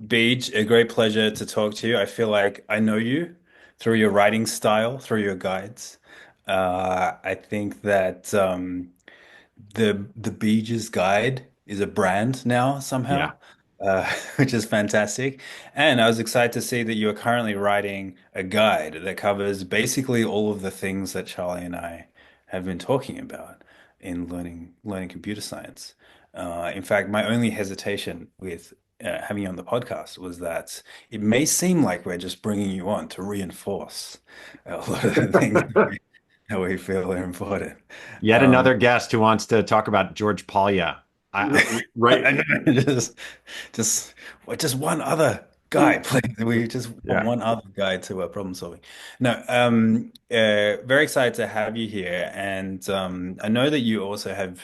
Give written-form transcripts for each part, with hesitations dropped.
Beej, a great pleasure to talk to you. I feel like I know you through your writing style, through your guides. I think that the Beej's Guide is a brand now Yeah. somehow, which is fantastic. And I was excited to see that you are currently writing a guide that covers basically all of the things that Charlie and I have been talking about in learning computer science. In fact, my only hesitation with having you on the podcast was that it may seem like we're just bringing you on to reinforce a lot of the things that we feel are important. Yet Um, another guest who wants to talk about George Polya. Right. I know, just, just one other guy, please. We just want Yeah. one other guy to problem solving. No, very excited to have you here, and I know that you also have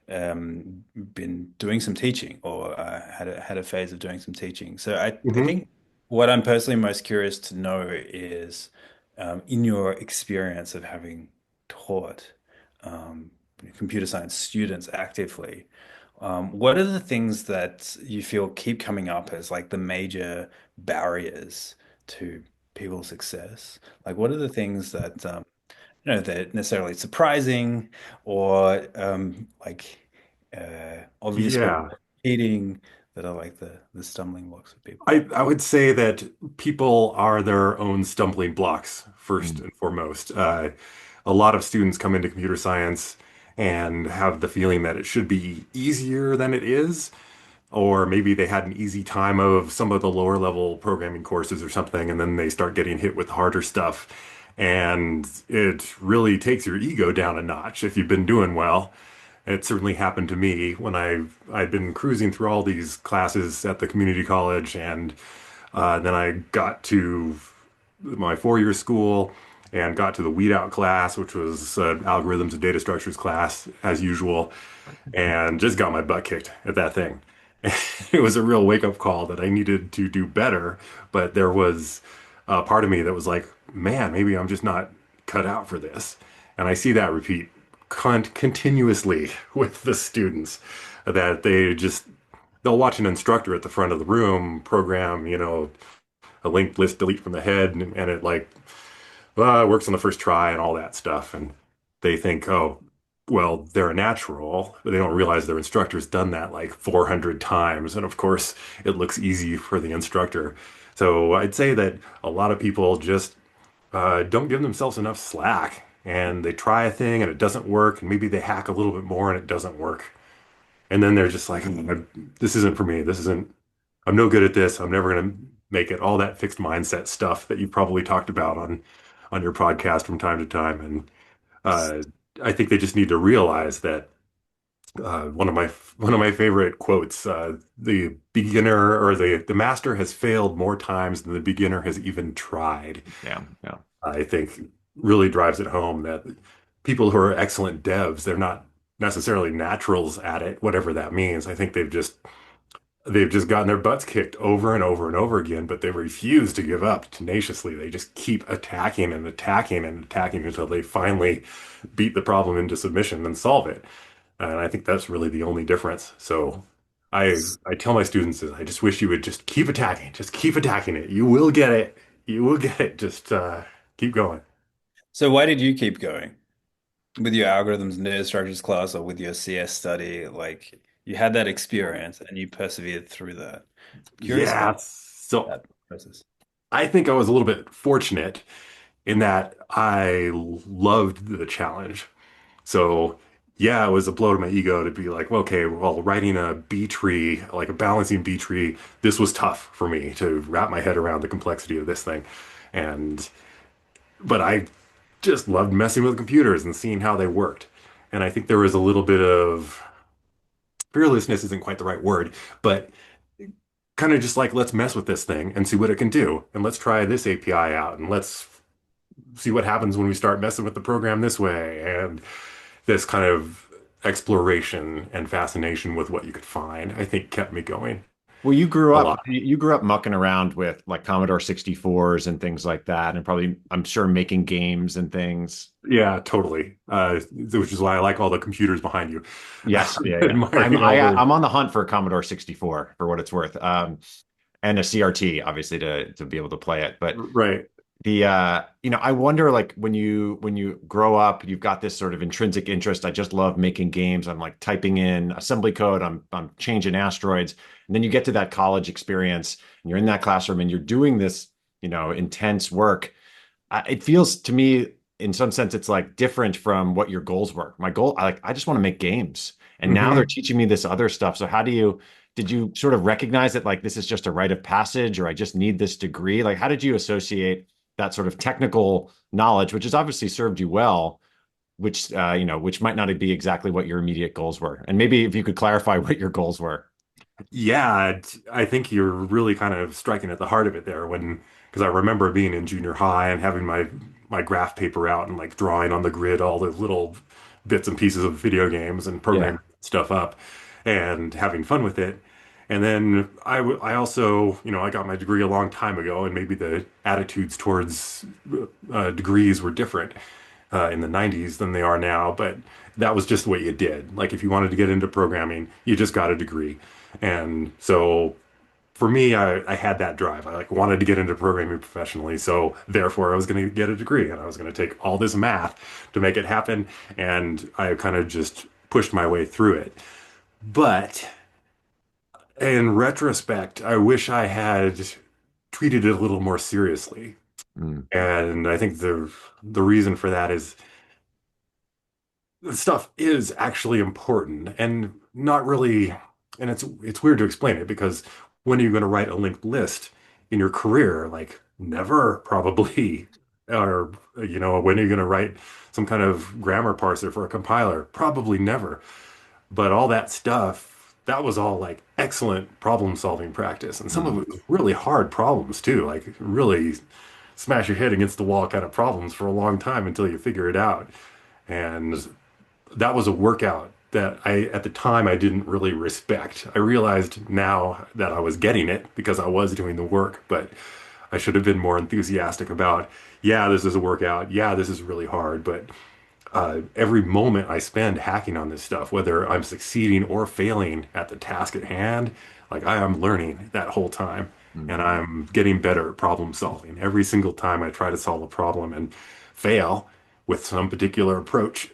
been doing some teaching, or had a phase of doing some teaching. So I hmm think what I'm personally most curious to know is, in your experience of having taught um, computer science students actively. What are the things that you feel keep coming up as like the major barriers to people's success? Like, what are the things that they're necessarily surprising or obvious but Yeah. repeating that are like the stumbling blocks for people? I would say that people are their own stumbling blocks first Mm. and foremost. A lot of students come into computer science and have the feeling that it should be easier than it is, or maybe they had an easy time of some of the lower level programming courses or something, and then they start getting hit with harder stuff. And it really takes your ego down a notch if you've been doing well. It certainly happened to me when I'd been cruising through all these classes at the community college, and then I got to my 4 year school and got to the weed out class, which was algorithms and data structures class as usual, and just got my butt kicked at that thing. It was a real wake up call that I needed to do better, but there was a part of me that was like, man, maybe I'm just not cut out for this. And I see that repeat continuously with the students that they'll watch an instructor at the front of the room program, a linked list delete from the head, and it like works on the first try and all that stuff. And they think, oh, well, they're a natural, but they don't realize their instructor's done that like 400 times. And of course, it looks easy for the instructor. So I'd say that a lot of people just don't give themselves enough slack and they try a thing and it doesn't work. And maybe they hack a little bit more and it doesn't work. And then they're just like, this isn't for me. I'm no good at this. I'm never going to make it. All that fixed mindset stuff that you probably talked about on your podcast from time to time. And uh, I think they just need to realize that one of my favorite quotes, the beginner or the master has failed more times than the beginner has even tried. Yeah, yeah. I think really drives it home that people who are excellent devs, they're not necessarily naturals at it, whatever that means. I think they've just gotten their butts kicked over and over and over again, but they refuse to give up tenaciously. They just keep attacking and attacking and attacking until they finally beat the problem into submission and solve it. And I think that's really the only difference. So I tell my students is I just wish you would just keep attacking it. You will get it. You will get it. Just keep going. So why did you keep going with your algorithms and data structures class or with your CS study? Like you had that experience and you persevered through that. Curious Yeah. about So that process. I think I was a little bit fortunate in that I loved the challenge. So yeah, it was a blow to my ego to be like, well, okay, well, writing a B tree, like a balancing B tree, this was tough for me to wrap my head around the complexity of this thing. And but I just loved messing with computers and seeing how they worked. And I think there was a little bit of fearlessness isn't quite the right word, but kind of just like let's mess with this thing and see what it can do. And let's try this API out and let's see what happens when we start messing with the program this way. And this kind of exploration and fascination with what you could find, I think kept me going Well, you grew a up lot. you grew up mucking around with like Commodore 64s and things like that, and probably I'm sure making games and things. Yeah, totally. Which is why I like all the computers behind you. Yes, yeah, yeah. Admiring all the I'm on the hunt for a Commodore 64 for what it's worth. and a CRT, obviously, to be able to play it. But Right. I wonder, like, when you grow up, you've got this sort of intrinsic interest. I just love making games. I'm like typing in assembly code. I'm changing asteroids, and then you get to that college experience, and you're in that classroom, and you're doing this, intense work. It feels to me, in some sense, it's like different from what your goals were. My goal, I just want to make games, and now they're Hmm. teaching me this other stuff. So did you sort of recognize that like this is just a rite of passage, or I just need this degree? Like, how did you associate that sort of technical knowledge, which has obviously served you well, which might not be exactly what your immediate goals were? And maybe if you could clarify what your goals were. Yeah, I think you're really kind of striking at the heart of it there because I remember being in junior high and having my graph paper out and like drawing on the grid all the little bits and pieces of video games and Yeah. programming stuff up and having fun with it. And then I also, I got my degree a long time ago, and maybe the attitudes towards degrees were different in the 90s than they are now, but that was just what you did. Like if you wanted to get into programming, you just got a degree. And so for me, I had that drive. I like wanted to get into programming professionally. So therefore I was going to get a degree and I was going to take all this math to make it happen. And I kind of just pushed my way through it. But in retrospect, I wish I had treated it a little more seriously. Mm, And I think the reason for that is stuff is actually important and not really, and it's weird to explain it because when are you going to write a linked list in your career? Like never probably. Or when are you going to write some kind of grammar parser for a compiler? Probably never. But all that stuff, that was all like excellent problem solving practice. And some of mm, it was really hard problems too, like really smash your head against the wall kind of problems for a long time until you figure it out. And that was a workout that at the time, I didn't really respect. I realized now that I was getting it because I was doing the work, but I should have been more enthusiastic about, yeah, this is a workout. Yeah, this is really hard, but every moment I spend hacking on this stuff, whether I'm succeeding or failing at the task at hand, like I am learning that whole time mm. and I'm getting better at problem solving. Every single time I try to solve a problem and fail with some particular approach,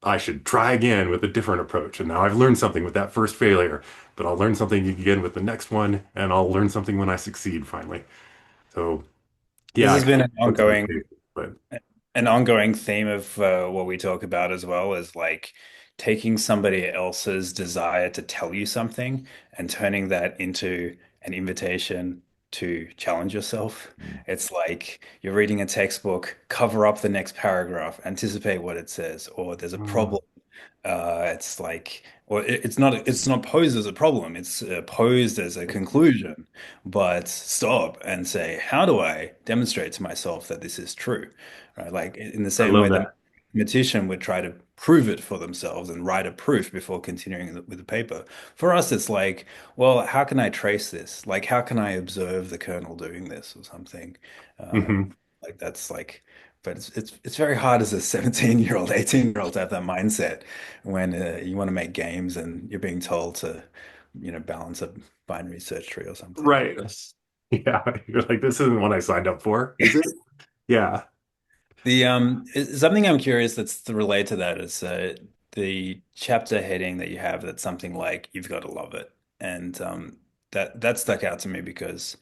I should try again with a different approach. And now I've learned something with that first failure, but I'll learn something again with the next one, and I'll learn something when I succeed finally. So, This yeah, I has kind been of went through the pace, but an ongoing theme of what we talk about as well is like taking somebody else's desire to tell you something and turning that into an invitation to challenge yourself. It's like you're reading a textbook, cover up the next paragraph, anticipate what it says, or there's a mm, problem. It's like, or it's not posed as a problem. It's posed as a conclusion. But stop and say, how do I demonstrate to myself that this is true? Right? Like in the I same way love the that. mathematician would try to prove it for themselves and write a proof before continuing with the paper. For us, it's like, well, how can I trace this? Like, how can I observe the kernel doing this or something? Hmm. Like that's like, but it's very hard as a 17-year-old, 18-year-old to have that mindset when you want to make games and you're being told to, balance a binary search tree or something. Right. Yeah. You're like, this isn't what I signed up for, is it? Yeah. Something I'm curious that's related to that is the chapter heading that you have that's something like "You've got to love it," and that stuck out to me because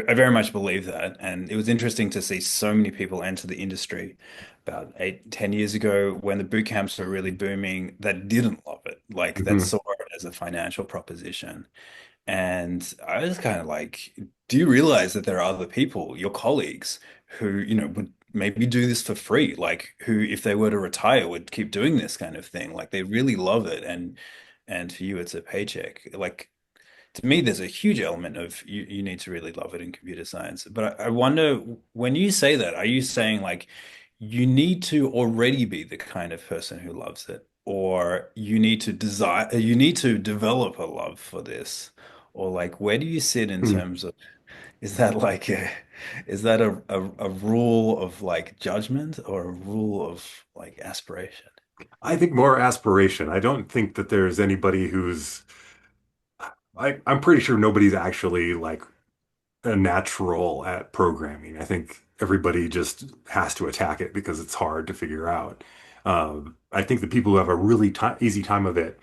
I very much believe that, and it was interesting to see so many people enter the industry about 8, 10 years ago when the boot camps were really booming that didn't love it, like that Hmm. saw it as a financial proposition. And I was kind of like, do you realize that there are other people, your colleagues, who, would maybe do this for free? Like who, if they were to retire, would keep doing this kind of thing. Like they really love it. And for you, it's a paycheck. Like to me, there's a huge element of you need to really love it in computer science. But I wonder when you say that, are you saying like you need to already be the kind of person who loves it, or you need to desire, you need to develop a love for this, or like where do you sit in terms of is that like is that a rule of like judgment or a rule of like aspiration? I think more aspiration. I don't think that there's anybody who's I'm pretty sure nobody's actually like a natural at programming. I think everybody just has to attack it because it's hard to figure out. I think the people who have a really ti easy time of it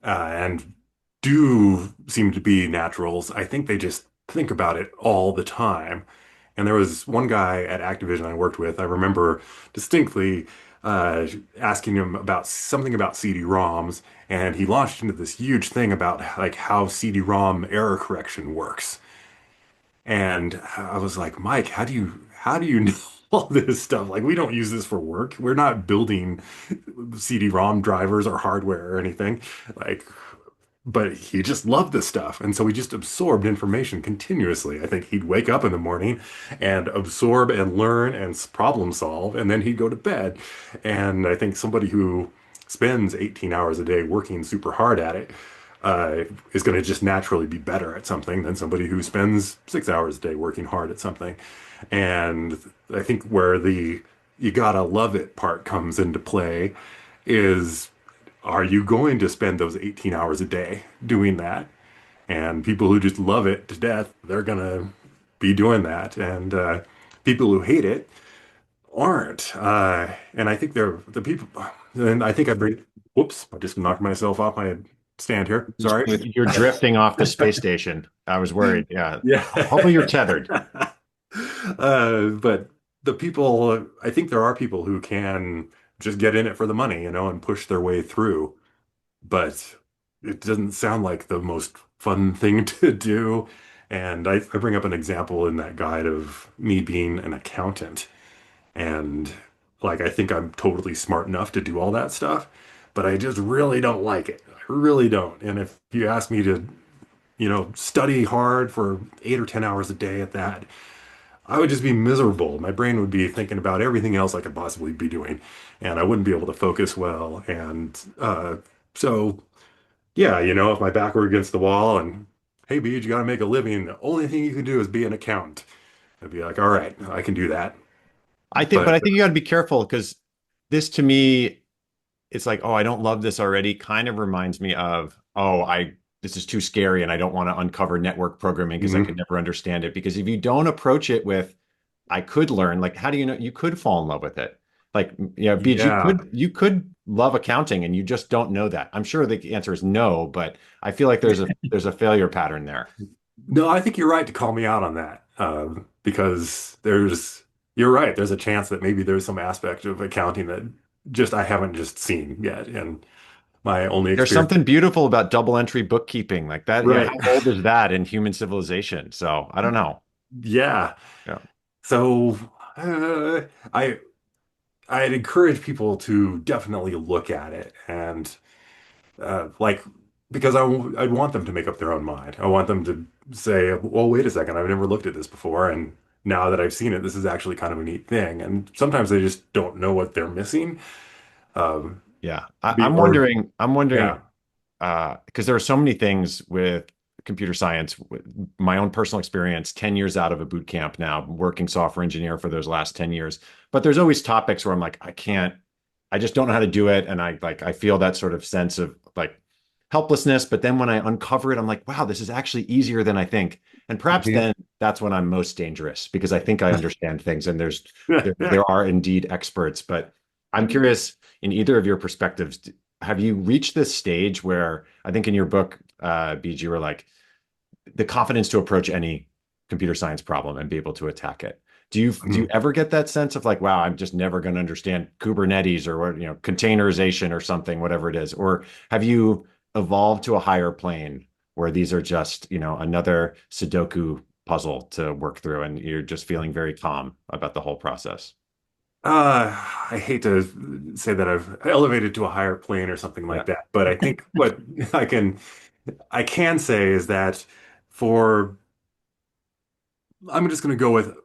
and do seem to be naturals, I think they just think about it all the time. And there was one guy at Activision I worked with, I remember distinctly asking him about something about CD-ROMs, and he launched into this huge thing about like how CD-ROM error correction works. And I was like, Mike, how do you know all this stuff? Like, we don't use this for work. We're not building CD-ROM drivers or hardware or anything. Like, but he just loved this stuff. And so he just absorbed information continuously. I think he'd wake up in the morning and absorb and learn and problem solve, and then he'd go to bed. And I think somebody who spends 18 hours a day working super hard at it is going to just naturally be better at something than somebody who spends 6 hours a day working hard at something. And I think where the you gotta love it part comes into play is, are you going to spend those 18 hours a day doing that? And people who just love it to death, they're gonna be doing that. And people who hate it aren't. And I think they're the people, and I think I bring, whoops, I just knocked myself off my stand here. Sorry. You're drifting off the space station. I was worried. Yeah. Hopefully you're Yeah. tethered. But the people, I think there are people who can just get in it for the money, and push their way through. But it doesn't sound like the most fun thing to do. And I bring up an example in that guide of me being an accountant. And like, I think I'm totally smart enough to do all that stuff, but I just really don't like it. I really don't. And if you ask me to, study hard for 8 or 10 hours a day at that, I would just be miserable. My brain would be thinking about everything else I could possibly be doing, and I wouldn't be able to focus well. And so, yeah, if my back were against the wall and, hey, Beej, you got to make a living, the only thing you can do is be an accountant. I'd be like, all right, I can do that. But But I think you got to be careful because this to me, it's like, oh, I don't love this already. Kind of reminds me of, oh, this is too scary and I don't want to uncover network programming because I mhm, could never understand it. Because if you don't approach it with, I could learn, like, how do you know you could fall in love with it? Like, Beej, yeah, you could love accounting and you just don't know that. I'm sure the answer is no, but I feel like there's a failure pattern there. no, I think you're right to call me out on that, because you're right. There's a chance that maybe there's some aspect of accounting that just I haven't just seen yet, and my only There's experience. something beautiful about double entry bookkeeping like that. Right. How old is that in human civilization? So I don't know. Yeah. Yeah. So uh, I I'd encourage people to definitely look at it and like, because I'd want them to make up their own mind. I want them to say, well, wait a second, I've never looked at this before, and now that I've seen it, this is actually kind of a neat thing. And sometimes they just don't know what they're missing. Um, Yeah. I'm yeah. wondering, because there are so many things with computer science, with my own personal experience, 10 years out of a boot camp now, working software engineer for those last 10 years. But there's always topics where I'm like, I just don't know how to do it. And I feel that sort of sense of like helplessness. But then when I uncover it, I'm like, wow, this is actually easier than I think. And perhaps Mhm. then that's when I'm most dangerous because I think I understand things and there are indeed experts. But I'm curious in either of your perspectives, have you reached this stage where I think in your book, BG, were like the confidence to approach any computer science problem and be able to attack it? Do you Mhm. ever get that sense of like, wow, I'm just never going to understand Kubernetes or what, containerization or something, whatever it is? Or have you evolved to a higher plane where these are just, another Sudoku puzzle to work through and you're just feeling very calm about the whole process? I hate to say that I've elevated to a higher plane or something Yeah. like that, but I think what I can I can say is that for I'm just going to go with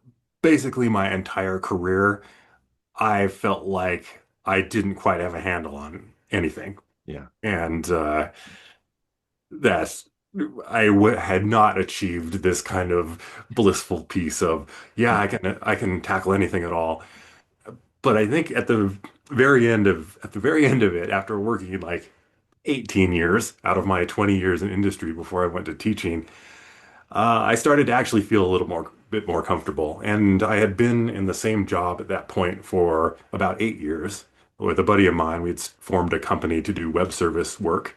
basically my entire career, I felt like I didn't quite have a handle on anything. Yeah. And that's I w had not achieved this kind of blissful piece of, yeah, I can tackle anything at all. But I think at the very end of it, after working like 18 years out of my 20 years in industry before I went to teaching, I started to actually feel a little more bit more comfortable. And I had been in the same job at that point for about 8 years with a buddy of mine. We'd formed a company to do web service work,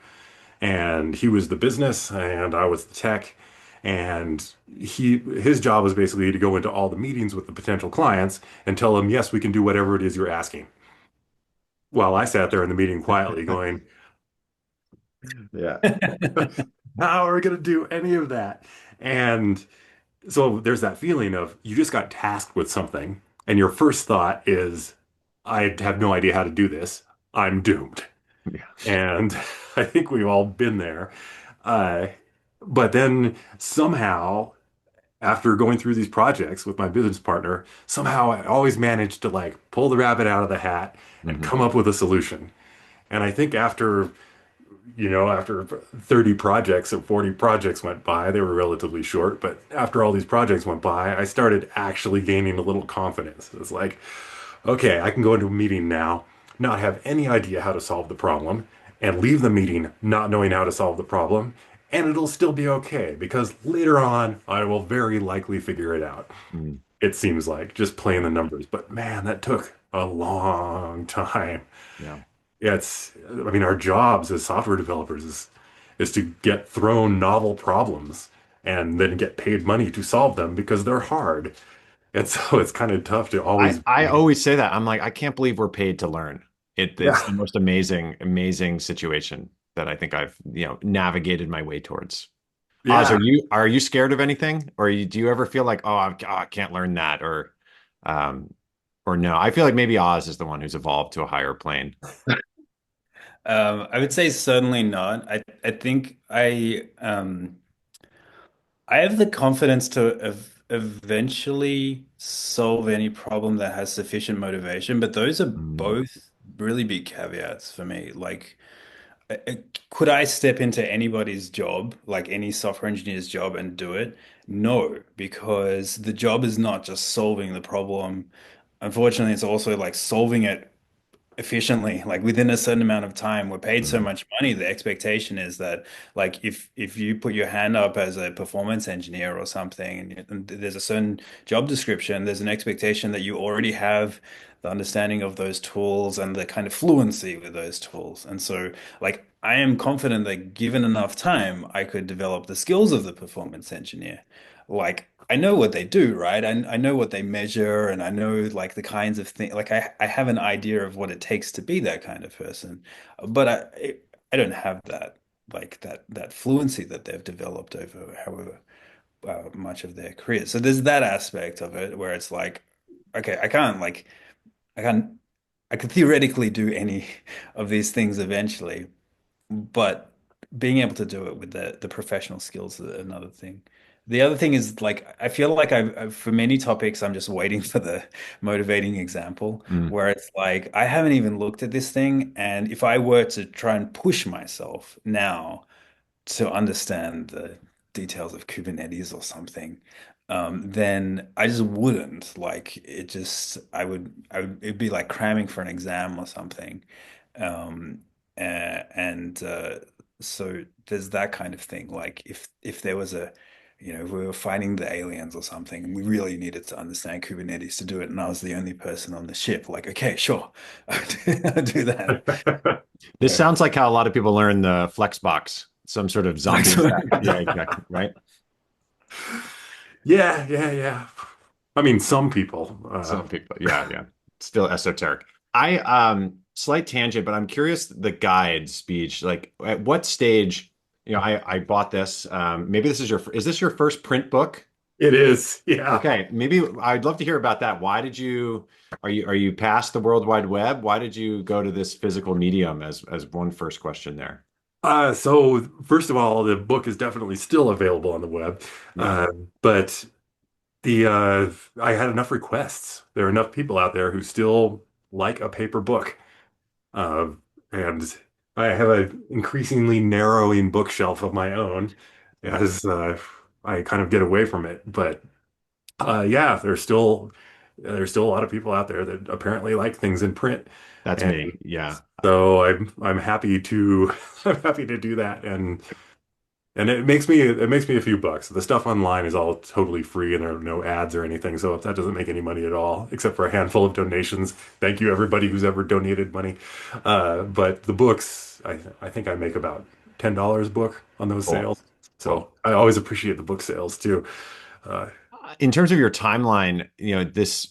and he was the business and I was the tech. And his job was basically to go into all the meetings with the potential clients and tell them, yes, we can do whatever it is you're asking. While I sat there in the meeting quietly going, Yeah. how are we going to do any of that? And so there's that feeling of you just got tasked with something, and your first thought is, I have no idea how to do this. I'm doomed. Yeah. And I think we've all been there. Uh, but then somehow, after going through these projects with my business partner, somehow I always managed to like pull the rabbit out of the hat and Mhm. come up with a solution. And I think after 30 projects or 40 projects went by, they were relatively short, but after all these projects went by, I started actually gaining a little confidence. It's like, okay, I can go into a meeting now, not have any idea how to solve the problem, and leave the meeting not knowing how to solve the problem, and it'll still be okay because later on, I will very likely figure it out. Mm. It seems like just playing the numbers. But man, that took a long time. Yeah. Yeah, I mean, our jobs as software developers is to get thrown novel problems and then get paid money to solve them because they're hard. And so it's kind of tough to I always, I always say that. I'm like, I can't believe we're paid to learn. It's the yeah, most amazing situation that I think I've, navigated my way towards. Oz, yeah. are you scared of anything? Or do you ever feel like, I can't learn that? Um, or no? I feel like maybe Oz is the one who's evolved to a higher plane. I would say certainly not. I think I have the confidence to eventually solve any problem that has sufficient motivation, but those are Mm, both really big caveats for me. Like, uh, could I step into anybody's job, like any software engineer's job, and do it? No, because the job is not just solving the problem. Unfortunately, it's also like solving it efficiently, like within a certain amount of time. We're paid so mm, much money. The expectation is that, like, if you put your hand up as a performance engineer or something, and there's a certain job description, there's an expectation that you already have the understanding of those tools and the kind of fluency with those tools. And so, like, I am confident that given enough time, I could develop the skills of the performance engineer. Like, I know what they do, right? I know what they measure and I know like the kinds of things, like I have an idea of what it takes to be that kind of person. But I don't have that, like that fluency that they've developed over however much of their career. So there's that aspect of it where it's like, okay, I can't, I could theoretically do any of these things eventually, but being able to do it with the professional skills is another thing. The other thing is like I feel like for many topics I'm just waiting for the motivating example mm. where it's like I haven't even looked at this thing, and if I were to try and push myself now to understand the details of Kubernetes or something, then I just wouldn't. Like it just, it'd be like cramming for an exam or something. Um, and so there's that kind of thing. Like if there was if we were fighting the aliens or something, and we really needed to understand Kubernetes to do it, and I was the only person on the ship, like, okay, sure, I'll do that. This Yeah. sounds like how a lot of people learn the Flexbox, some sort of zombie attack. Yeah, exactly. Right. Yeah, yeah, yeah. I mean, some people, Some people. Yeah, yeah. Still esoteric. Slight tangent, but I'm curious the guide speech. Like at what stage, I bought this. Maybe is this your first print book? it is. Yeah. Okay, maybe I'd love to hear about that. Are you past the World Wide Web? Why did you go to this physical medium as one first question there? So first of all, the book is definitely still available on the web. Yeah. But the I had enough requests. There are enough people out there who still like a paper book. Uh, and I have an increasingly narrowing bookshelf of my own Yeah. as I kind of get away from it. But yeah, there's still a lot of people out there that apparently like things in print. That's And me. Yeah. so I'm happy to I'm happy to do that And it makes me a few bucks. The stuff online is all totally free and there are no ads or anything, so that doesn't make any money at all, except for a handful of donations. Thank you everybody who's ever donated money. But the books, I think I make about $10 a book on those Cool. sales. Cool. So I always appreciate the book sales too. Uh, In terms of your timeline, this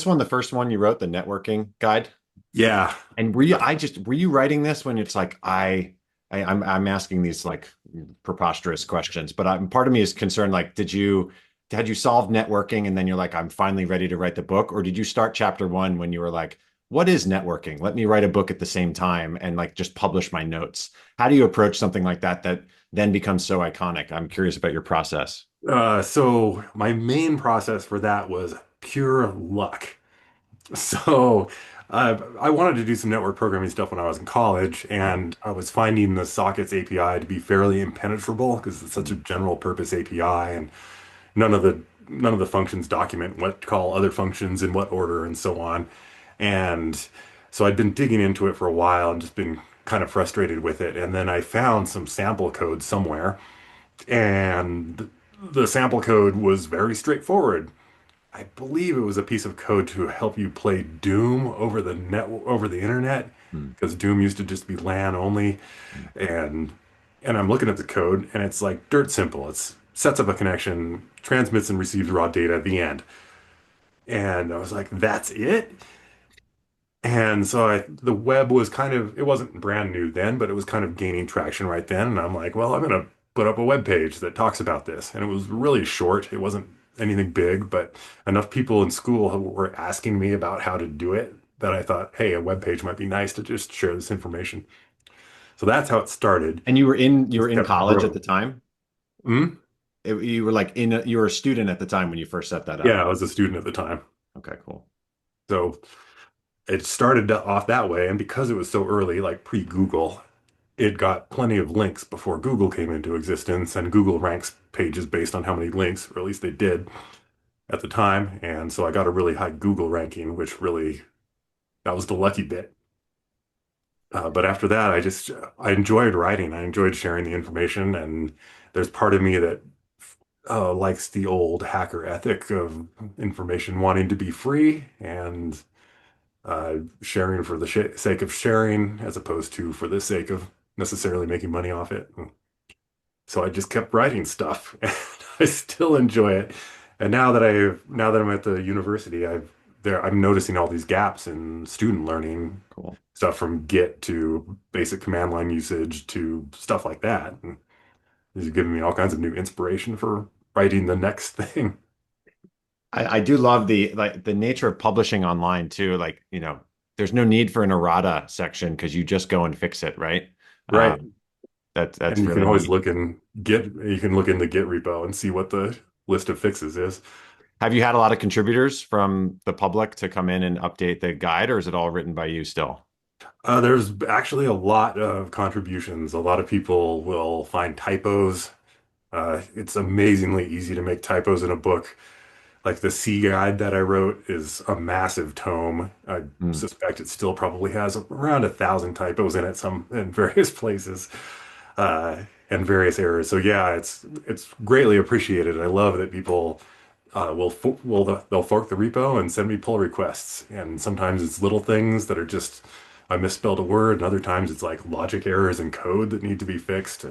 one the first one you wrote, the networking guide? yeah. And were you writing this when it's like I'm asking these like preposterous questions, but part of me is concerned like had you solved networking and then you're like I'm finally ready to write the book, or did you start chapter one when you were like what is networking? Let me write a book at the same time and like just publish my notes. How do you approach something like that that then becomes so iconic? I'm curious about your process. So my main process for that was pure luck. So I wanted to do some network programming stuff when I was in college, Yeah. and I was finding the sockets API to be fairly impenetrable because it's such a Mm. general purpose API, and none of the none of the functions document what to call other functions in what order and so on. And so I'd been digging into it for a while and just been kind of frustrated with it. And then I found some sample code somewhere, and the sample code was very straightforward. I believe it was a piece of code to help you play Doom over the internet Mm. because Doom used to just be LAN only, Mm. and I'm looking at the code and it's like dirt simple. It's sets up a connection, transmits and receives raw data at the end. And I was like, that's it? And so the web was kind of, it wasn't brand new then, but it was kind of gaining traction right then. And I'm like, well, I'm going to put up a web page that talks about this. And it was really short. It wasn't anything big, but enough people in school were asking me about how to do it that I thought, hey, a web page might be nice to just share this information. So that's how it started. And you were Just in kept college at growing. the time? Hmm. You were like you were a student at the time when you first set that up. Yeah, I was a student at the time. Okay, cool. So it started off that way. And because it was so early, like pre-Google, it got plenty of links before Google came into existence, and Google ranks pages based on how many links, or at least they did at the time. And so I got a really high Google ranking, which really, that was the lucky bit. But after that, I enjoyed writing. I enjoyed sharing the information. And there's part of me that likes the old hacker ethic of information wanting to be free and sharing for the sh sake of sharing as opposed to for the sake of necessarily making money off it. So I just kept writing stuff and I still enjoy it. And now that I'm at the university, I'm noticing all these gaps in student learning Cool. stuff from Git to basic command line usage to stuff like that. And this is giving me all kinds of new inspiration for writing the next thing. I do love the nature of publishing online too. Like, there's no need for an errata section because you just go and fix it, right? Right. That's And you can really always neat. look in you can look in the Git repo and see what the list of fixes is. Have you had a lot of contributors from the public to come in and update the guide, or is it all written by you still? There's actually a lot of contributions. A lot of people will find typos. It's amazingly easy to make typos in a book. Like the C guide that I wrote is a massive tome. I Mm. suspect it still probably has around 1,000 typos in it, some in various places, and various errors. So yeah, it's greatly appreciated. I love that people they'll fork the repo and send me pull requests. And sometimes it's little things that are just I misspelled a word, and other times it's like logic errors in code that need to be fixed.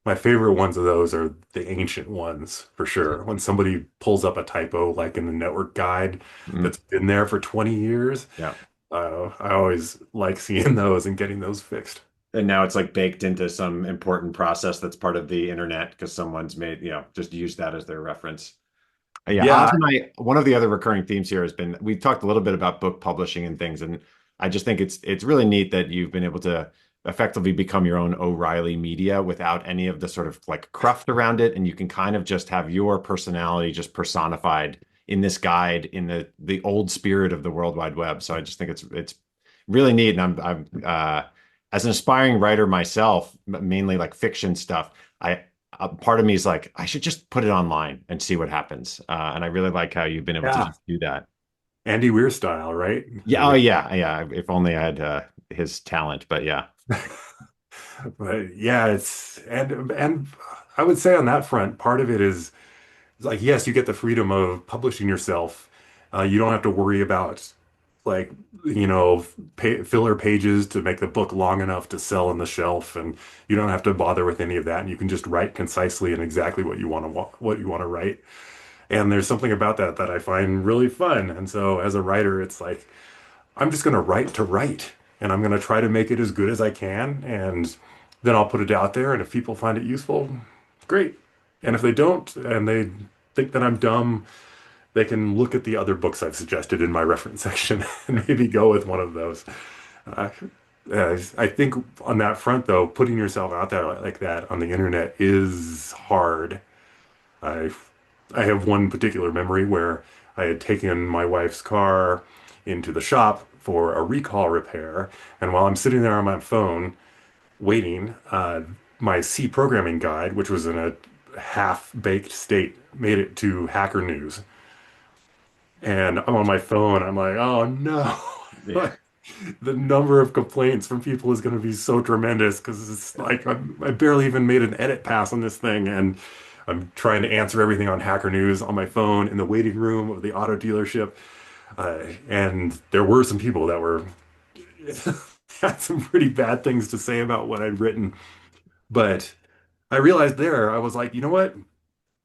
My favorite ones of those are the ancient ones for sure. When somebody pulls up a typo, like in the network guide Mm. that's been there for 20 years, Yeah. I always like seeing those and getting those fixed. And now it's like baked into some important process that's part of the internet because someone's just used that as their reference. Yeah, Yeah, one of the other recurring themes here has been we've talked a little bit about book publishing and things, and I just think it's really neat that you've been able to effectively become your own O'Reilly media without any of the sort of like cruft around it, and you can kind of just have your personality just personified in this guide in the old spirit of the World Wide Web. So I just think it's really neat, and I'm as an aspiring writer myself, mainly like fiction stuff. I Part of me is like, I should just put it online and see what happens. And I really like how you've been able to yeah. just do that. Andy Weir style, right? Yeah. Oh, yeah. Yeah. If only I had his talent, but yeah. But yeah, and I would say on that front, part of it is like, yes, you get the freedom of publishing yourself. You don't have to worry about like, filler pages to make the book long enough to sell on the shelf, and you don't have to bother with any of that. And you can just write concisely and exactly what you want to write. And there's something about that that I find really fun. And so as a writer, it's like I'm just going to write to write, and I'm going to try to make it as good as I can, and then I'll put it out there. And if people find it useful, great. And if they don't, and they think that I'm dumb, they can look at the other books I've suggested in my reference section and maybe go with one of those. Uh, I think on that front, though, putting yourself out there like that on the internet is hard. I I have one particular memory where I had taken my wife's car into the shop for a recall repair, and while I'm sitting there on my phone waiting, my C programming guide, which was in a half-baked state, made it to Hacker News. And I'm on my phone. I'm like, oh no. Yeah. The number of complaints from people is going to be so tremendous because it's like I barely even made an edit pass on this thing, and I'm trying to answer everything on Hacker News on my phone in the waiting room of the auto dealership. And there were some people that were had some pretty bad things to say about what I'd written. But I realized there, I was like, you know what?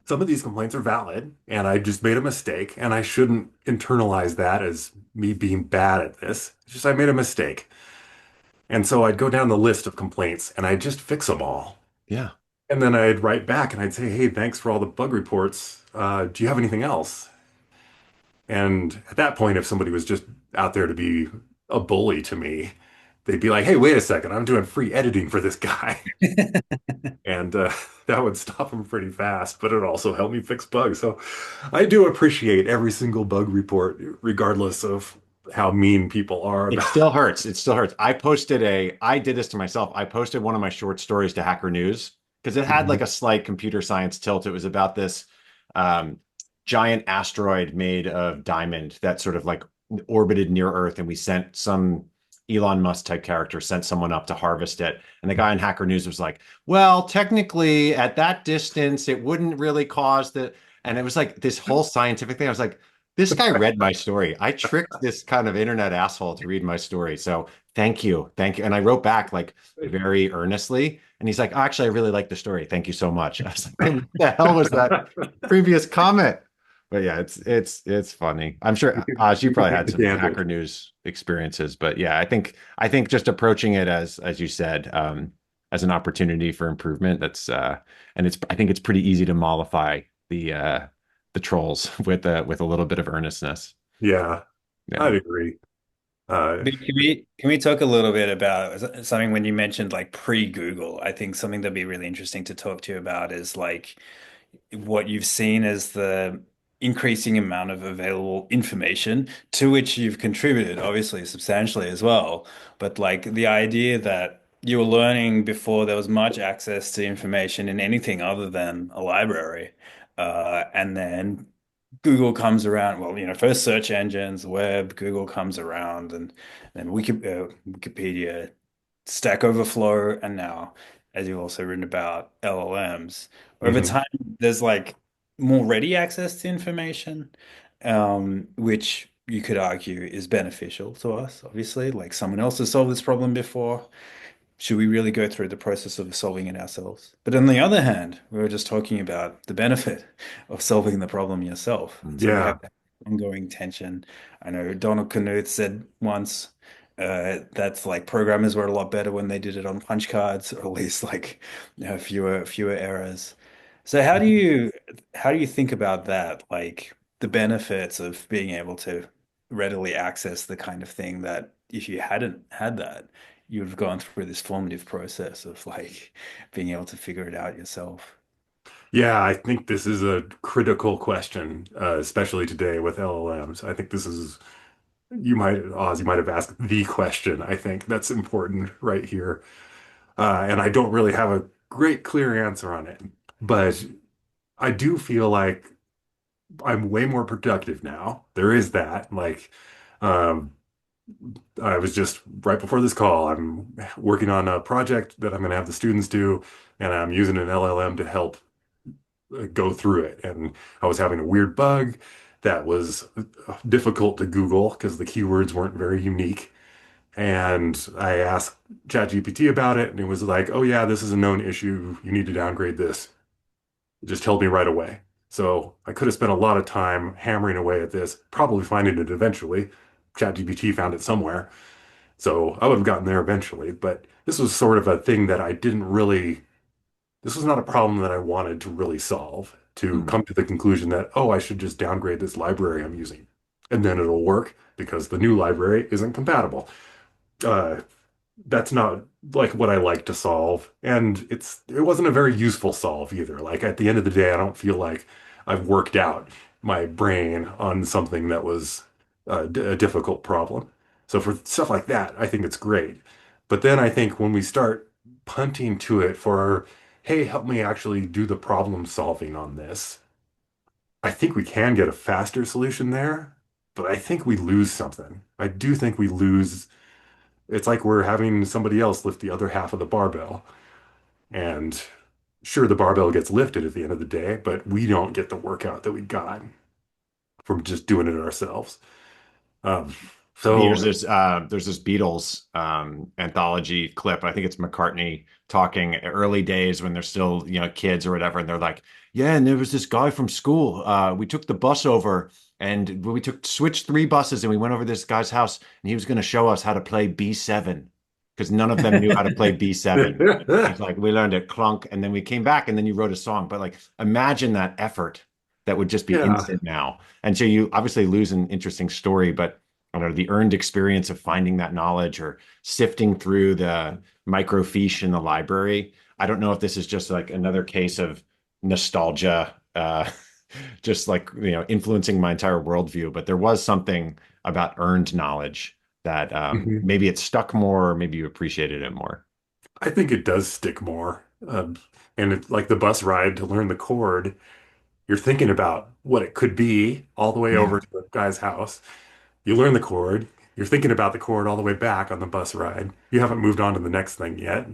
Some of these complaints are valid, and I just made a mistake, and I shouldn't internalize that as me being bad at this. It's just I made a mistake. And so I'd go down the list of complaints and I'd just fix them all. Yeah. And then I'd write back and I'd say, hey, thanks for all the bug reports. Do you have anything else? And at that point, if somebody was just out there to be a bully to me, they'd be like, hey, wait a second, I'm doing free editing for this guy. And that would stop them pretty fast, but it also helped me fix bugs. So I do appreciate every single bug report, regardless of how mean people are It about. still hurts. It still hurts. I did this to myself. I posted one of my short stories to Hacker News because it had like Mhm. a slight computer science tilt. It was about this um, giant asteroid made of diamond that sort of like orbited near Earth, and we sent some Elon Musk type character sent someone up to harvest it. And the guy in Hacker News was like, "Well, technically, at that distance, it wouldn't really cause the." And it was like this whole scientific thing. I was like, this guy read my story. I tricked this kind of internet asshole to read my story. So thank you. Thank you. And I wrote back like very earnestly. And he's like, oh, actually, I really like the story. Thank you so much. I was like, what the hell was that previous comment? But yeah, it's funny. I'm sure Oz, you You can probably take had the some candid. Hacker News experiences. But yeah, I think just approaching it as you said, as an opportunity for improvement, and it's I think it's pretty easy to mollify the trolls with a little bit of earnestness. Yeah, Yeah. I'd agree. Uh, But can we talk a little bit about something when you mentioned like pre-Google? I think something that'd be really interesting to talk to you about is like what you've seen as the increasing amount of available information to which you've contributed, obviously substantially as well. But like the idea that you were learning before there was much access to information in anything other than a library. And then Google comes around. Well, first search engines, web, Google comes around, and then Wikipedia, Stack Overflow, and now, as you've also written about, LLMs. Over mhm. time, there's like more ready access to information, which you could argue is beneficial to us, obviously. Like someone else has solved this problem before. Should we really go through the process of solving it ourselves? But on the other hand, we were just talking about the benefit of solving the problem yourself. And so we have Yeah. that ongoing tension. I know Donald Knuth said once that's like programmers were a lot better when they did it on punch cards, or at least like fewer errors. So how do you think about that? Like the benefits of being able to readily access the kind of thing that if you hadn't had that, you've gone through this formative process of like being able to figure it out yourself. Yeah, I think this is a critical question, especially today with LLMs. I think this is, you might have asked the question. I think that's important right here. And I don't really have a great clear answer on it, but I do feel like I'm way more productive now. There is that. Like, um, I was just right before this call. I'm working on a project that I'm going to have the students do, and I'm using an LLM to help go through it. And I was having a weird bug that was difficult to Google because the keywords weren't very unique. And I asked ChatGPT about it, and it was like, "Oh yeah, this is a known issue. You need to downgrade this." It just told me right away. So I could have spent a lot of time hammering away at this, probably finding it eventually. ChatGPT found it somewhere. So I would have gotten there eventually, but this was sort of a thing that I didn't really, this was not a problem that I wanted to really solve, to Mm. come to the conclusion that, oh, I should just downgrade this library I'm using. And then it'll work because the new library isn't compatible. Uh, that's not like what I like to solve. And it wasn't a very useful solve either. Like at the end of the day, I don't feel like I've worked out my brain on something that was a difficult problem. So for stuff like that, I think it's great. But then I think when we start punting to it for, hey, help me actually do the problem solving on this, I think we can get a faster solution there, but I think we lose something. I do think we lose, it's like we're having somebody else lift the other half of the barbell. And sure, the barbell gets lifted at the end of the day, but we don't get the workout that we got from just doing it ourselves. Um, I mean, so, there's this Beatles anthology clip. I think it's McCartney talking early days when they're still, kids or whatever, and they're like, "Yeah, and there was this guy from school. We took the bus over, and we took switched three buses, and we went over to this guy's house, and he was going to show us how to play B7 because none of them knew how to play B7. He's like, we learned it clunk, and then we came back, and then you wrote a song. But like, imagine that effort that would just be yeah. instant now. And so you obviously lose an interesting story, but I don't know, the earned experience of finding that knowledge or sifting through the microfiche in the library. I don't know if this is just like another case of nostalgia, just like, influencing my entire worldview, but there was something about earned knowledge that Mhm. maybe it stuck more, or maybe you appreciated it more. I think it does stick more. And it's like the bus ride to learn the chord, you're thinking about what it could be all the way Yeah. over to the guy's house. You learn the chord. You're thinking about the chord all the way back on the bus ride. You haven't moved on to the next thing yet.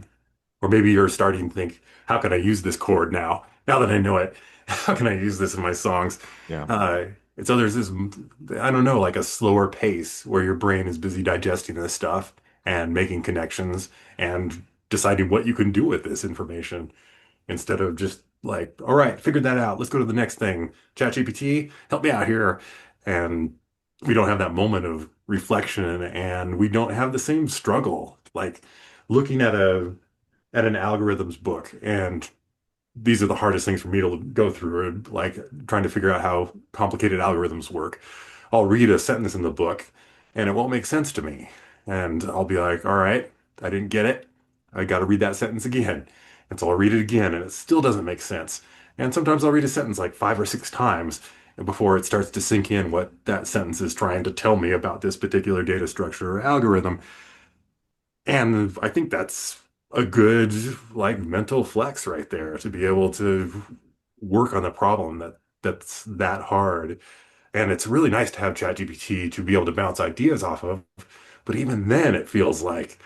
Or maybe you're starting to think, how can I use this chord now? Now that I know it, how can I use this in my songs? Yeah. Uh, and so there's this, I don't know, like a slower pace where your brain is busy digesting this stuff and making connections and deciding what you can do with this information instead of just like, all right, figured that out. Let's go to the next thing. ChatGPT, help me out here. And we don't have that moment of reflection and we don't have the same struggle. Like looking at an algorithms book and these are the hardest things for me to go through, like trying to figure out how complicated algorithms work. I'll read a sentence in the book and it won't make sense to me. And I'll be like, all right, I didn't get it. I got to read that sentence again. And so I'll read it again and it still doesn't make sense. And sometimes I'll read a sentence like 5 or 6 times before it starts to sink in what that sentence is trying to tell me about this particular data structure or algorithm. And I think that's a good like mental flex right there to be able to work on the problem that's that hard. And it's really nice to have ChatGPT to be able to bounce ideas off of. But even then it feels like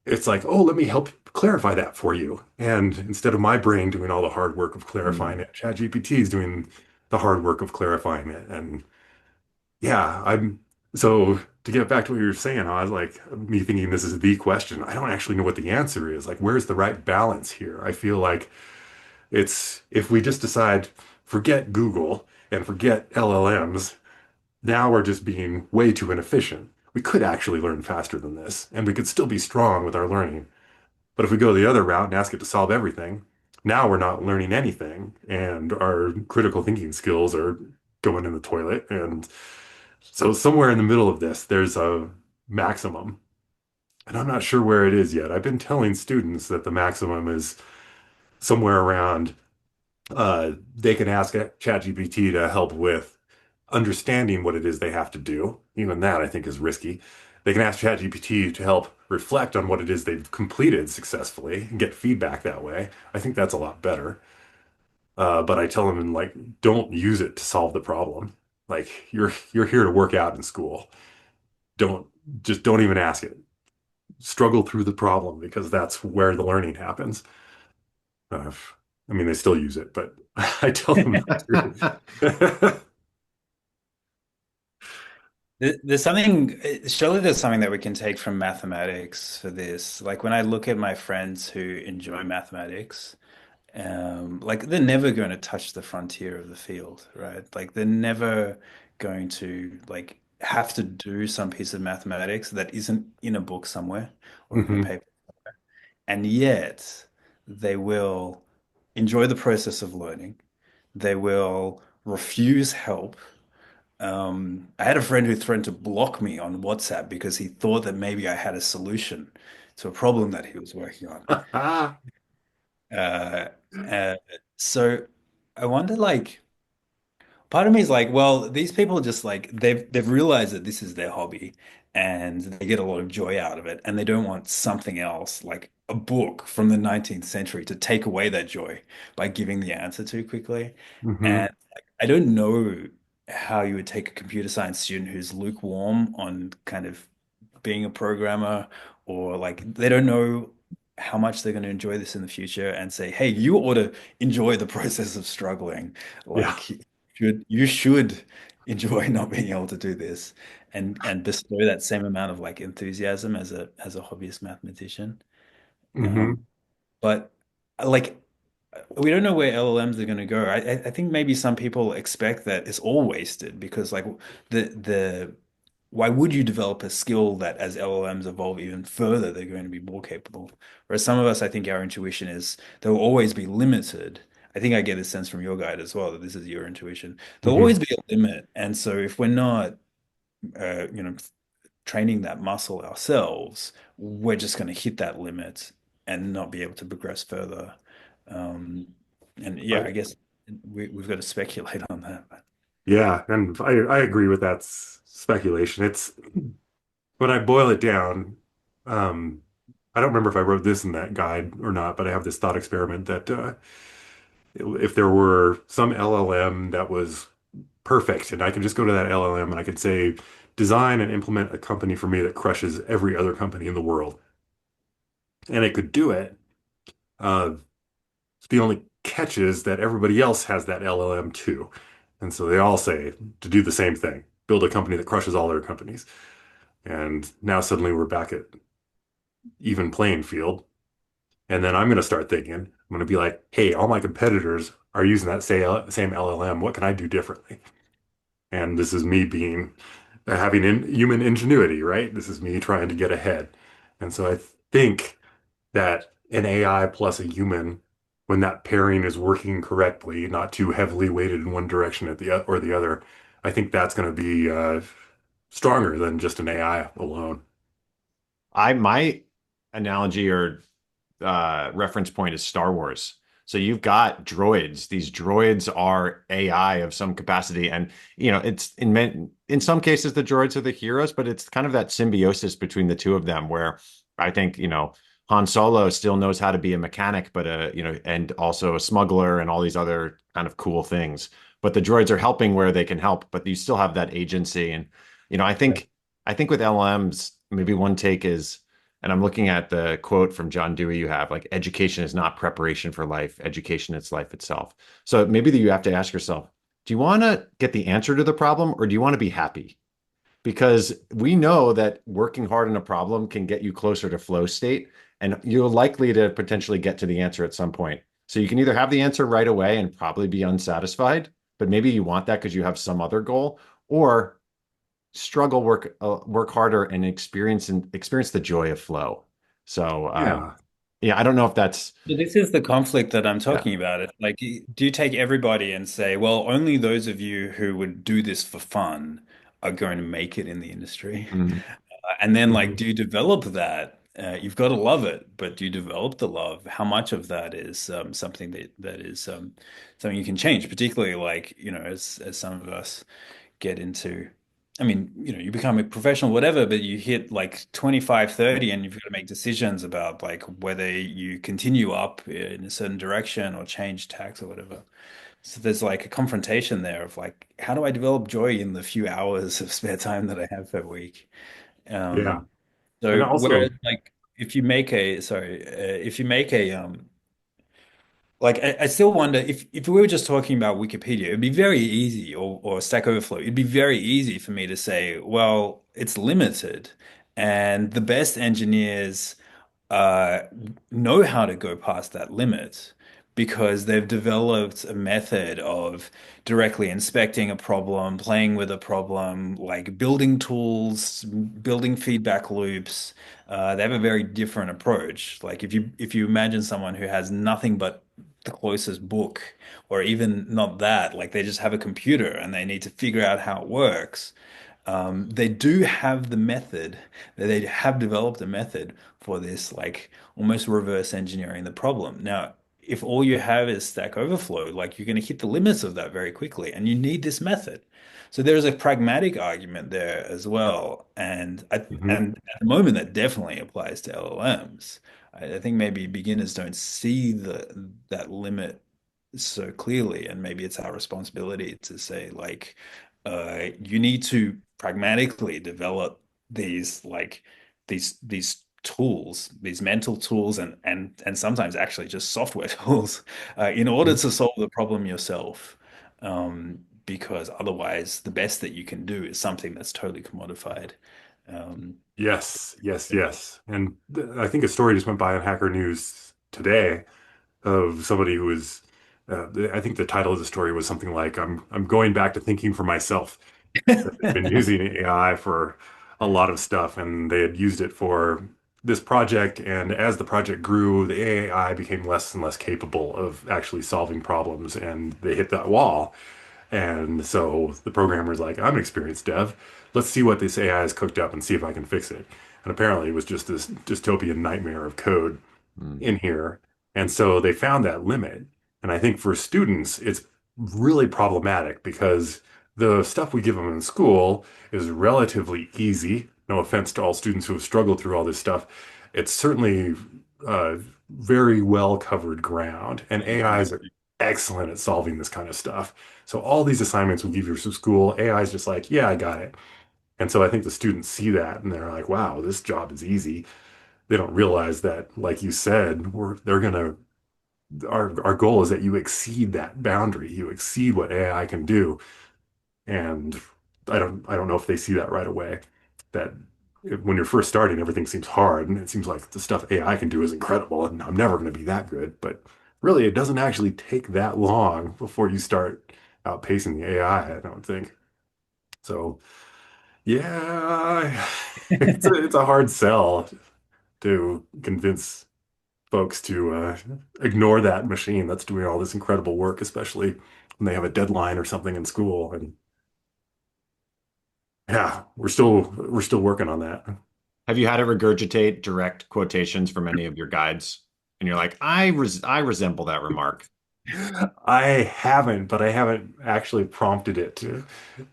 it's like, oh, let me help clarify that for you. And instead of my brain doing all the hard work of clarifying Mm. it, ChatGPT is doing the hard work of clarifying it. And yeah, I'm so to get back to what you were saying, I was like me thinking this is the question. I don't actually know what the answer is. Like, where's the right balance here? I feel like it's if we just decide forget Google and forget LLMs, now we're just being way too inefficient. We could actually learn faster than this, and we could still be strong with our learning. But if we go the other route and ask it to solve everything, now we're not learning anything, and our critical thinking skills are going in the toilet. And so somewhere in the middle of this, there's a maximum, and I'm not sure where it is yet. I've been telling students that the maximum is somewhere around they can ask ChatGPT to help with understanding what it is they have to do. Even that I think is risky. They can ask ChatGPT to help reflect on what it is they've completed successfully and get feedback that way. I think that's a lot better. But I tell them like, don't use it to solve the problem. Like you're here to work out in school. Don't just don't even ask it. Struggle through the problem because that's where the learning happens. Uh, I mean, they still use it, but I tell them not to. There's something, surely there's something that we can take from mathematics for this. Like when I look at my friends who enjoy mathematics, like they're never going to touch the frontier of the field, right? Like they're never going to like have to do some piece of mathematics that isn't in a book somewhere or in a Hmm. paper. And yet they will enjoy the process of learning. They will refuse help. I had a friend who threatened to block me on WhatsApp because he thought that maybe I had a solution to a problem that he was working on. Uh, uh, so I wonder, like, part of me is like, well, these people just like they've realized that this is their hobby and they get a lot of joy out of it, and they don't want something else like a book from the 19th century to take away that joy by giving the answer too quickly. Hmm. And like, I don't know how you would take a computer science student who's lukewarm on kind of being a programmer, or like they don't know how much they're going to enjoy this in the future and say, hey, you ought to enjoy the process of struggling. Yeah. Like you should enjoy not being able to do this and bestow that same amount of like enthusiasm as a hobbyist mathematician. Um, Hmm. but like we don't know where LLMs are going to go. I think maybe some people expect that it's all wasted because like the why would you develop a skill that as LLMs evolve even further, they're going to be more capable? Whereas some of us, I think our intuition is they'll always be limited. I think I get this sense from your guide as well, that this is your intuition. There'll Hmm. always be a limit. And so if we're not, training that muscle ourselves, we're just going to hit that limit and not be able to progress further. Um, and yeah, I, I guess we've got to speculate on that. yeah, and I agree with that speculation. It's when I boil it down, um, I don't remember if I wrote this in that guide or not, but I have this thought experiment that if there were some LLM that was perfect, and I could just go to that LLM and I could say, design and implement a company for me that crushes every other company in the world, and it could do it. Uh, the only catch is that everybody else has that LLM too, and so they all say to do the same thing, build a company that crushes all their companies. And now suddenly we're back at even playing field. And then I'm going to start thinking, I'm going to be like, hey, all my competitors are using that same LLM. What can I do differently? And this is me being having human ingenuity, right? This is me trying to get ahead. And so I think that an AI plus a human, when that pairing is working correctly, not too heavily weighted in one direction at or the other, I think that's going to be stronger than just an AI alone. I my analogy or reference point is Star Wars. So you've got droids. These droids are AI of some capacity, and it's in some cases the droids are the heroes, but it's kind of that symbiosis between the two of them where I think Han Solo still knows how to be a mechanic, but and also a smuggler and all these other kind of cool things. But the droids are helping where they can help, but you still have that agency. And I think with LMs, maybe one take is, and I'm looking at the quote from John Dewey you have, like, education is not preparation for life, education is life itself. So maybe that you have to ask yourself, do you want to get the answer to the problem or do you want to be happy? Because we know that working hard on a problem can get you closer to flow state, and you're likely to potentially get to the answer at some point. So you can either have the answer right away and probably be unsatisfied, but maybe you want that because you have some other goal, or struggle, work harder, and experience the joy of flow. So Yeah. yeah, I don't know if that's So this is the conflict that I'm yeah. talking about. It's like, do you take everybody and say, well, only those of you who would do this for fun are going to make it in the industry? Mhm. And then, like, Mhm. do you develop that? You've got to love it, but do you develop the love? How much of that is something that is something you can change, particularly like, as some of us get into. I mean, you become a professional, whatever, but you hit like 25, 30, and you've got to make decisions about like whether you continue up in a certain direction or change tax or whatever. So there's like a confrontation there of like, how do I develop joy in the few hours of spare time that I have per week? Yeah. And So whereas also, like if you make a like I still wonder if we were just talking about Wikipedia, it'd be very easy or Stack Overflow, it'd be very easy for me to say, well, it's limited, and the best engineers uh, know how to go past that limit because they've developed a method of directly inspecting a problem, playing with a problem, like building tools, building feedback loops. They have a very different approach. Like if you imagine someone who has nothing but the closest book, or even not that, like they just have a computer and they need to figure out how it works. They do have the method, they have developed a method for this, like almost reverse engineering the problem. Now, if all you have is Stack Overflow, like you're going to hit the limits of that very quickly, and you need this method. So there's a pragmatic argument there as well, mhm. and at the moment that definitely applies to LLMs. I think maybe beginners don't see the that limit so clearly, and maybe it's our responsibility to say like you need to pragmatically develop these like these tools, these mental tools, and sometimes actually just software tools in order to solve the problem yourself. Because otherwise, the best that you can do is something that's totally commodified. Um, Yes, yes, yes. And I think a story just went by on Hacker News today of somebody who was, I think the title of the story was something like, I'm going back to thinking for myself. That they've been using AI for a lot of stuff, and they had used it for this project. And as the project grew, the AI became less and less capable of actually solving problems, and they hit that wall. And so the programmer's like, I'm an experienced dev. Let's see what this AI has cooked up and see if I can fix it. And apparently it was just this dystopian nightmare of code Mm. in here. And so they found that limit. And I think for students, it's really problematic because the stuff we give them in school is relatively easy. No offense to all students who have struggled through all this stuff. It's certainly uh, very well covered ground, and AIs are excellent at solving this kind of stuff. So all these assignments we give you from school, AI is just like, yeah, I got it. And so I think the students see that and they're like, wow, this job is easy. They don't realize that, like you said, they're gonna our goal is that you exceed that boundary, you exceed what AI can do. And I don't know if they see that right away. That when you're first starting, everything seems hard, and it seems like the stuff AI can do is incredible, and I'm never going to be that good. But really, it doesn't actually take that long before you start outpacing the AI, I don't think. So yeah, it's a hard sell to convince folks to ignore that machine that's doing all this incredible work, especially when they have a deadline or something in school. And yeah, we're still working on that. Have you had it regurgitate direct quotations from any of your guides? And you're like, I resemble that remark. I haven't, but I haven't actually prompted it to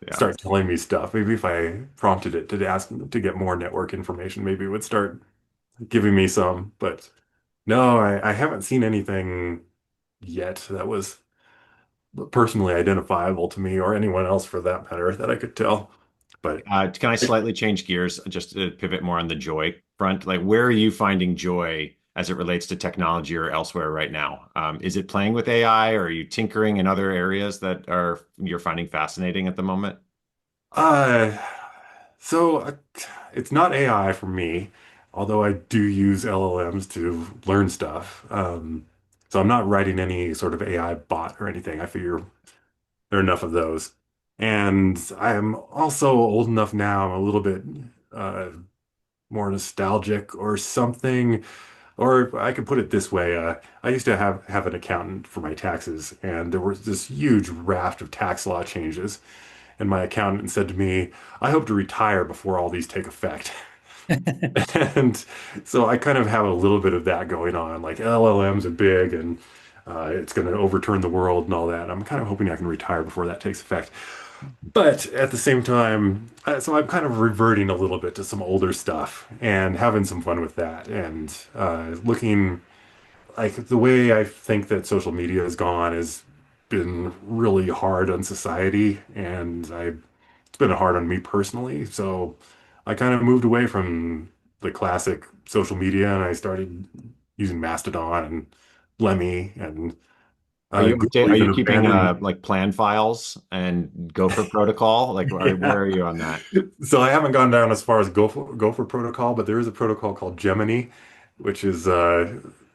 Yeah. start telling me stuff. Maybe if I prompted it to ask to get more network information, maybe it would start giving me some. But no, I haven't seen anything yet that was personally identifiable to me or anyone else for that matter that I could tell. But Can I slightly change gears just to pivot more on the joy front? Like, where are you finding joy as it relates to technology or elsewhere right now? Is it playing with AI or are you tinkering in other areas that are you're finding fascinating at the moment? uh, so it's not AI for me, although I do use LLMs to learn stuff. So I'm not writing any sort of AI bot or anything. I figure there are enough of those. And I'm also old enough now, I'm a little bit uh, more nostalgic or something. Or I could put it this way, I used to have an accountant for my taxes, and there was this huge raft of tax law changes. And my accountant said to me, I hope to retire before all these take effect. And so I kind of have a little bit of that going on. Like LLMs are big and it's going to overturn the world and all that. I'm kind of hoping I can retire before that takes effect. But at the same time, so I'm kind of reverting a little bit to some older stuff and having some fun with that and looking like the way I think that social media has gone has been really hard on society, and it's been hard on me personally. So I kind of moved away from the classic social media and I started using Mastodon and Lemmy and Google Are you even keeping abandoned. like plan files and Gopher protocol? Like Yeah. where are you on that? So I haven't gone down as far as Gopher protocol, but there is a protocol called Gemini, which is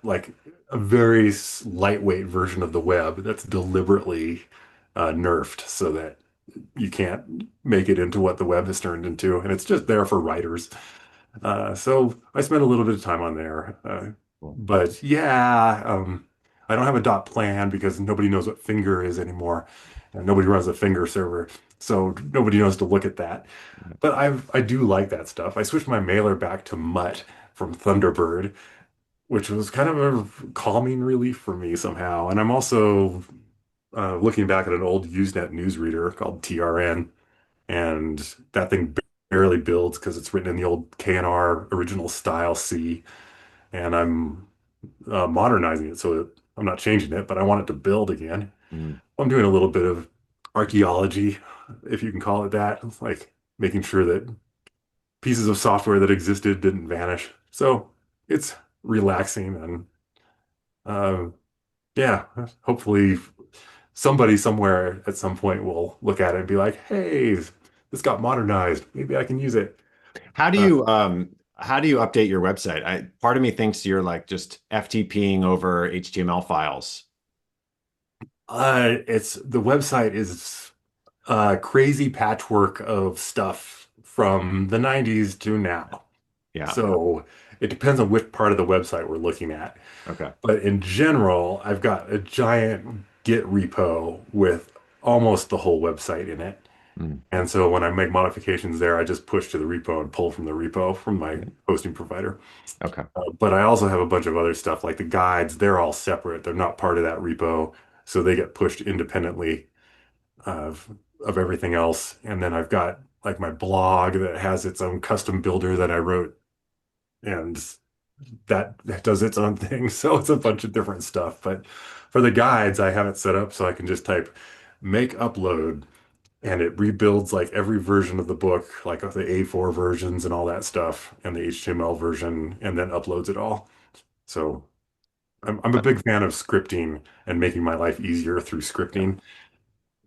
like a very lightweight version of the web that's deliberately nerfed so that you can't make it into what the web has turned into, and it's just there for writers. So I spent a little bit of time on there. Cool. But yeah, I don't have a dot plan because nobody knows what Finger is anymore. And nobody runs a Finger server. So nobody knows to look at that. But I do like that stuff. I switched my mailer back to Mutt from Thunderbird, which was kind of a calming relief for me somehow. And I'm also looking back at an old Usenet newsreader called TRN, and that thing barely builds because it's written in the old KNR original style C, and I'm modernizing it so I'm not changing it, but I want it to build again. Mm. I'm doing a little bit of archaeology, if you can call it that, like making sure that pieces of software that existed didn't vanish. So it's relaxing and uh, yeah, hopefully somebody somewhere at some point will look at it and be like, hey, this got modernized. Maybe I can use it. Uh, How do you update your website? Part of me thinks you're like just FTPing over HTML files. it's the website is a crazy patchwork of stuff from the 90s to now. Yeah. So it depends on which part of the website we're looking at. Okay. But in general, I've got a giant Git repo with almost the whole website in it. Mm. And so when I make modifications there, I just push to the repo and pull from the repo from my hosting provider. Okay. But I also have a bunch of other stuff like the guides. They're all separate. They're not part of that repo. So they get pushed independently of everything else. And then I've got like my blog that has its own custom builder that I wrote, and that does its own thing. So it's a bunch of different stuff. But for the guides, I have it set up so I can just type make upload, and it rebuilds like every version of the book, like of the A4 versions and all that stuff, and the HTML version, and then uploads it all. So I'm a big fan of scripting and making my life easier through Yeah. scripting.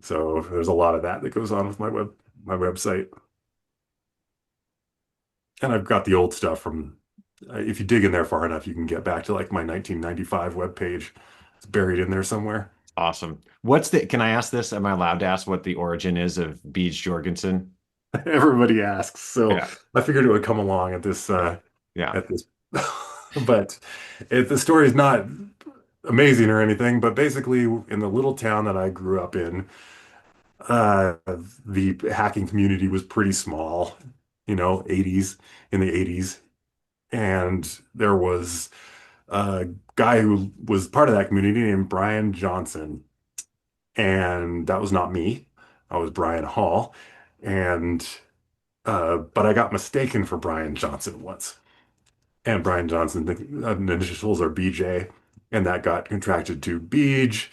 So there's a lot of that that goes on with my website. And I've got the old stuff from if you dig in there far enough, you can get back to like my 1995 web page. It's buried in there somewhere. Awesome. Can I ask this? Am I allowed to ask what the origin is of Beej Jorgensen? Everybody asks. So Yeah. I figured it would come along Yeah. at this but the story is not amazing or anything, but basically in the little town that I grew up in, uh the hacking community was pretty small, 80s in the 80s. And there was a guy who was part of that community named Brian Johnson. And that was not me. I was Brian Hall. And but I got mistaken for Brian Johnson once. And Brian Johnson, the initials are BJ, and that got contracted to Beej,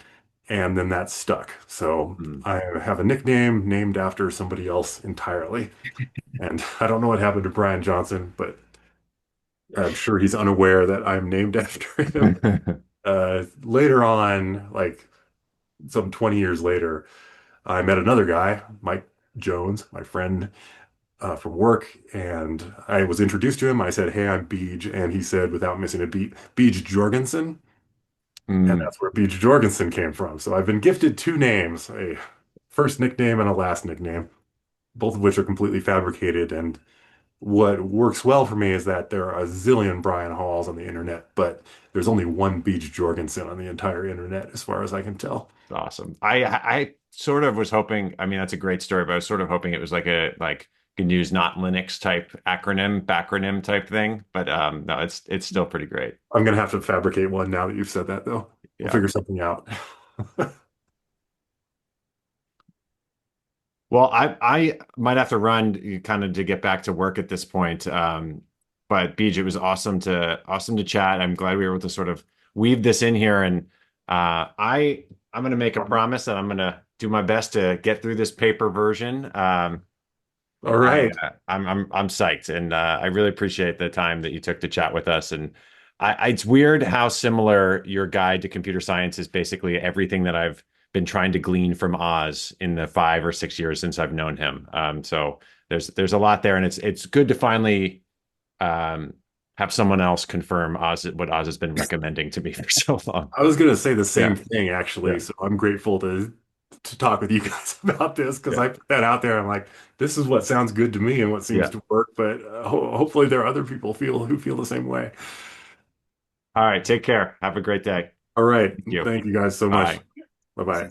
and then that stuck. So Mm. I have a nickname named after somebody else entirely. And I don't know what happened to Brian Johnson, but I'm sure he's unaware that I'm named after him. Later on, like some 20 years later, I met another guy, Mike Jones, my friend from work, and I was introduced to him. I said, "Hey, I'm Beej," and he said, without missing a beat, "Beej Jorgensen," and Mm. that's where Beej Jorgensen came from. So I've been gifted two names, a first nickname and a last nickname, both of which are completely fabricated. And what works well for me is that there are a zillion Brian Halls on the internet, but there's only one Beej Jorgensen on the entire internet, as far as I can tell. Awesome. I sort of was hoping, I mean, that's a great story, but I was sort of hoping it was like a GNU's not Linux type backronym type thing. But no, it's still pretty great. I'm gonna have to fabricate one now that you've said that, though. We'll Yeah. figure something out. Well, I might have to run kind of to get back to work at this point. But Beej, it was awesome to chat. I'm glad we were able to sort of weave this in here. And I'm going to make a promise that I'm going to do my best to get through this paper version. All I right. I'm psyched, and I really appreciate the time that you took to chat with us. And it's weird how similar your guide to computer science is. Basically everything that I've been trying to glean from Oz in the 5 or 6 years since I've known him. So there's a lot there, and it's good to finally um, have someone else confirm what Oz has been recommending to me for so long. I was going to say the Yeah, same thing actually, yeah, so I'm grateful to talk with you guys about this because yeah, I put that out there. I'm like, this is what sounds good to me and what seems yeah. to work, but hopefully there are other people who feel the same way. All right, take care. Have a great day. All right. Thank you. Thank you guys so much. Bye. Bye bye.